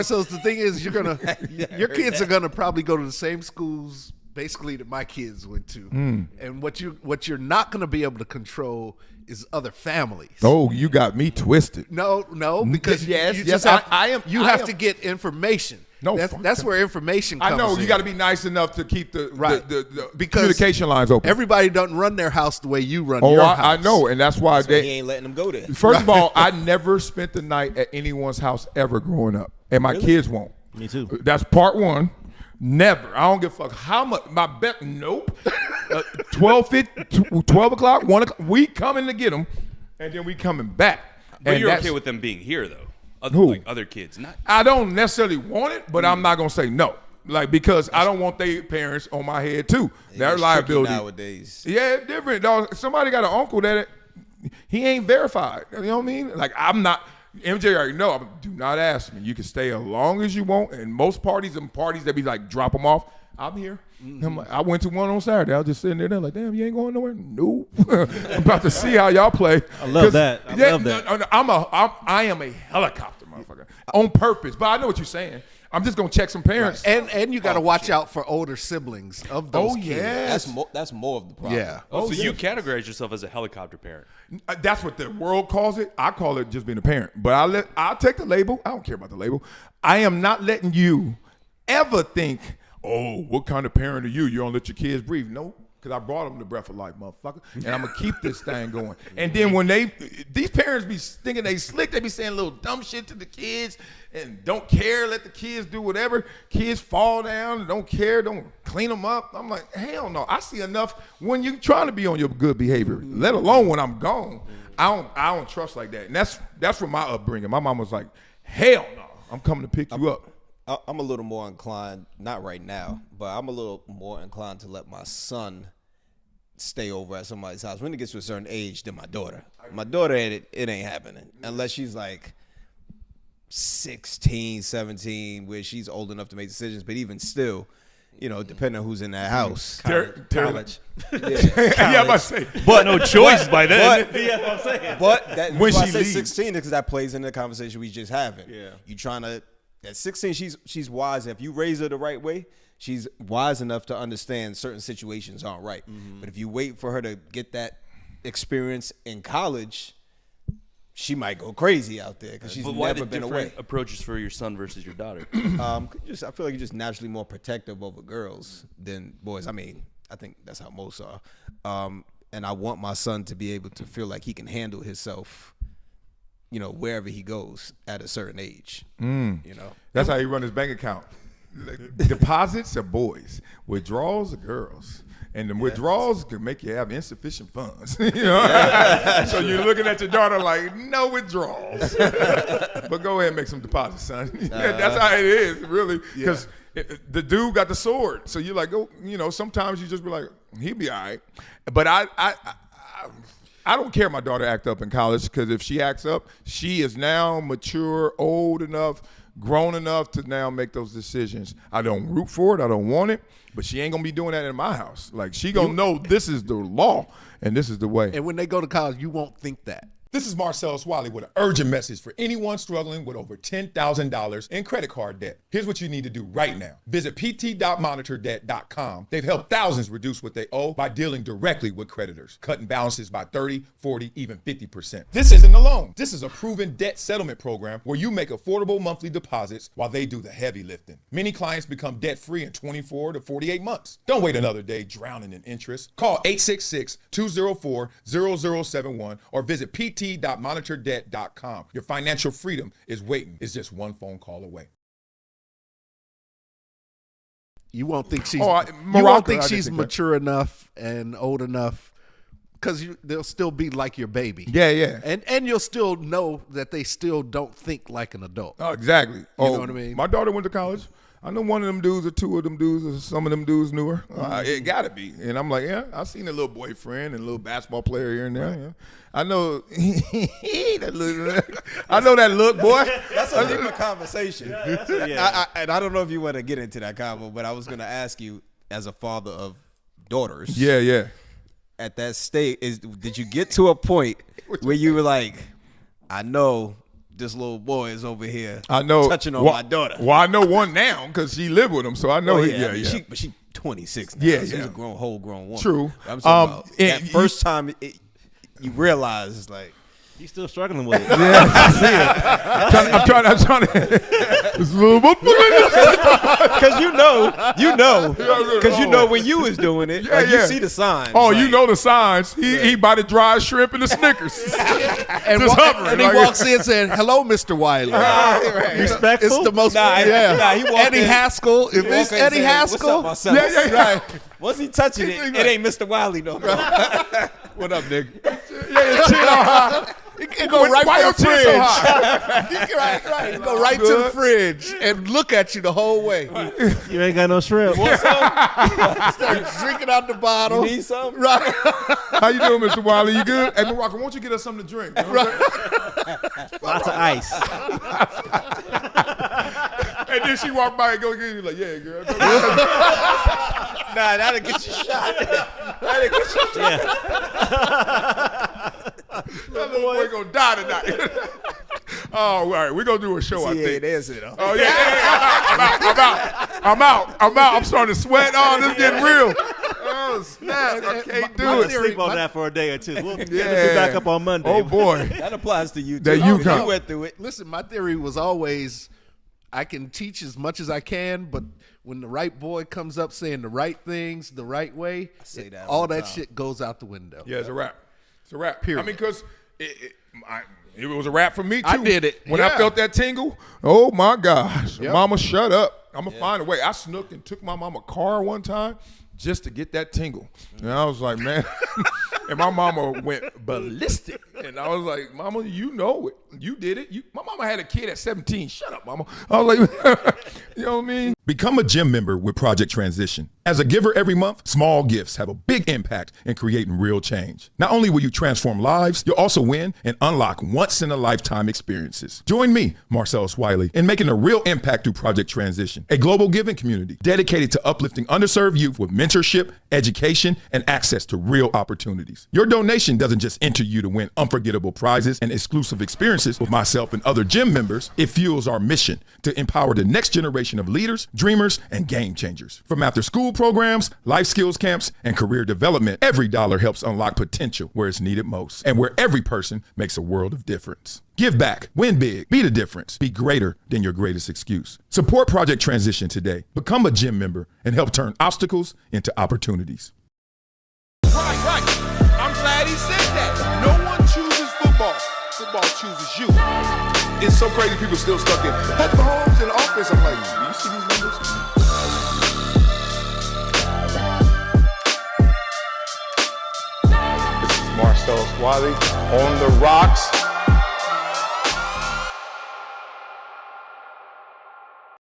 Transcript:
So the thing is, your kids are gonna probably go to the same schools basically that my kids went to, and what you're not gonna be able to control is other families. Oh, you got me twisted. No, because you have to get information. No, that's where information comes in. I know, you got to be nice enough to keep the because communication lines open. Everybody doesn't run their house the way you run your house. I know, and that's why he ain't letting them go there. First of all, I never spent the night at anyone's house ever growing up, and my kids won't. Me too. That's part one. Never. I don't give a fuck how much. My bet, nope. 12 o'clock, 1 o'clock, we coming to get them, and then we coming back. But and you're okay with them being here, though? Like other kids? Not. I don't necessarily want it, but I'm not going to say no. Like, because I don't want their parents on my head, too. Their liability. Nowadays. Yeah, it's different, dog. Somebody got an uncle that he ain't verified. You know what I mean? Like, I'm not. MJ already know. Do not ask me. You can stay as long as you want. And most parties that be like, drop them off, I'm here. I'm like, I went to one on Saturday. I was just sitting there like, damn, you ain't going nowhere? Nope. I'm about to see how y'all play. I love that. I love that. I am a helicopter, motherfucker, on purpose. But I know what you're saying. I'm just gonna check some parents. Right. And you got to watch out for older siblings of those kids. That's more of the problem. Yeah. So you categorize yourself as a helicopter parent. That's what the world calls it. I call it just being a parent. But I'll take the label. I don't care about the label. I am not letting you ever think, oh, what kind of parent are you? You don't let your kids breathe. No, because I brought them to Breath of Life, motherfucker. And I'm going to keep this thing going. And then when these parents be thinking they slick, they be saying little dumb shit to the kids and don't care, let the kids do whatever. Kids fall down and don't care, don't clean them up. I'm like, hell no. I see enough when you're trying to be on your good behavior, let alone when I'm gone. I don't trust like that. And that's from my upbringing. My mom was like, hell no, I'm coming to pick you up. I'm a little more inclined, not right now, but I'm a little more inclined to let my son stay over at somebody's house when it gets to a certain age than my daughter. My daughter, it ain't happening unless she's like 16, 17, where she's old enough to make decisions. But even still, you know, depending on who's in that house. College. Yeah, I must say. But no choice by then. Yeah, I'm saying. But when she she leaves. 16, because that plays into the conversation we just having. Yeah. You trying to. At 16, she's wise. If you raise her the right way, she's wise enough to understand certain situations aren't right. But if you wait for her to get that experience in college, she might go crazy out there because she's never been away. Approaches for your son versus your daughter. I feel like you're just naturally more protective over girls than boys. I mean, I think that's how most are. And I want my son to be able to feel like he can handle himself, you know, wherever he goes at a certain age. You know, that's how he run his bank account. Deposits are boys, withdrawals are girls, and the withdrawals can make you have insufficient funds. You know, so you're looking at your daughter like, no withdrawals, but go ahead and make some deposits, son. That's how it is, really, because the dude got the sword. So you're like, oh, you know, sometimes you just be like, he'll be all right, but I don't care my daughter act up in college, because if she acts up, she is now mature, old enough, grown enough to now make those decisions. I don't root for it. I don't want it, but she ain't going to be doing that in my house. Like, she going to know this is the law and this is the way. And when they go to college, you won't think that. This is Marcellus Wiley with an urgent message for anyone struggling with over $10,000 in credit card debt. Here's what you need to do right now. Visit pt.monitordebt.com. They've helped thousands reduce what they owe by dealing directly with creditors, cutting balances by 30, 40, even 50%. This isn't a loan. This is a proven debt settlement program where you make affordable monthly deposits while they do the heavy lifting. Many clients become debt-free in 24 to 48 months. Don't wait another day drowning in interest. Call 866-204-0071 or visit pt.monitordebt.com. Your financial freedom is waiting. It's just one phone call away. You won't think she's mature enough and old enough, because they'll still be like your baby. Yeah. And you'll still know that they still don't think like an adult. Oh, exactly. You know what I mean? My daughter went to college. I know one of them dudes or two of them dudes or some of them dudes knew her. It got to be. And I'm like, yeah, I've seen a little boyfriend and a little basketball player here and there. Right. Yeah. I know that look. I know that look, boy. That's a different conversation. And I don't know if you want to get into that convo, but I was going to ask you, as a father of daughters. Yeah. At that state, did you get to a point where you were like, I know this little boy is over here. I know touching on my daughter. Well, I know one now because she lived with him, so I know. Oh, yeah, I mean, yeah. She 26 now. Yeah, She's yeah. a whole grown woman. True. I'm talking about and that first time you realize it's like. He's still struggling with it. Yeah, I see it. I'm trying to. It's a little bit. Because you know when you was doing it, like you see the signs. Oh, like, you know the signs. He buy the dried shrimp and the Snickers. And, Just hovering, and he like- walks in saying, "Hello, Mr. Wiley." Respectful? It's the most. Nah, he walked Eddie in- Haskell. If He it's walk in and Eddie say, Haskell, "What's up, Marcellus?" Yeah. Once he touching it, it ain't Mr. Wiley no more. what up, nigga? Yeah, his chin on high. It go right Why to your the chin fridge. so high? right. Go right to the Good. fridge and look at you the whole way. You ain't got no shrimp. Start drinking out the bottle. You need something? Right. How you doing, Mr. Wiley? You good? Hey, Morocco, why don't you get us something to drink? You know what I'm saying? Lots of ice. And then she walked by and go get you like, yeah, girl. Nah, that'll get you shot. That'll get you shot. That little boy gonna die tonight. Oh, all right, we're gonna do a show, I think. There's it. Oh yeah, I'm out. I'm starting to sweat. Oh, this is getting real. Oh snap! I can't do it. Sleep on that for a day or two. We'll be Yeah. back up on Monday. Oh boy. That applies to you too. That you You come. went through it. Listen, my theory was always I can teach as much as I can, but when the right boy comes up saying the right things the right way, say that all all the that time. shit goes out the window. Yeah, it's a wrap. It's a wrap. Period. I mean, because it was a wrap for me too. I did it. When I Yeah. felt that tingle. Oh my gosh, Yep. Mama, shut up. I'm gonna find a way. I snooked and took my mama car one time just to get that tingle, and I was like, man. And my mama went ballistic, and I was like, Mama, you know it. You did it. My mama had a kid at 17. Shut up, Mama. I was like, you know what I mean? Become a gym member with Project Transition. As a giver every month, small gifts have a big impact in creating real change. Not only will you transform lives, you'll also win and unlock once-in-a-lifetime experiences. Join me, Marcellus Wiley, in making a real impact through Project Transition, a global giving community dedicated to uplifting underserved youth with mentorship, education, and access to real opportunities. Your donation doesn't just enter you to win unforgettable prizes and exclusive experiences with myself and other gym members. It fuels our mission to empower the next generation of leaders, dreamers, and game changers. From after-school programs, life skills camps, and career development, every dollar helps unlock potential where it's needed most, and where every person makes a world of difference. Give back, win big, be the difference, be greater than your greatest excuse. Support Project Transition today. Become a gym member and help turn obstacles into opportunities. Right. I'm glad he said that. No one chooses football. Football chooses you. It's so crazy people still stuck in Patrick Mahomes in the offense. I'm like, do you see these numbers? This is Marcellus Wiley on the rocks.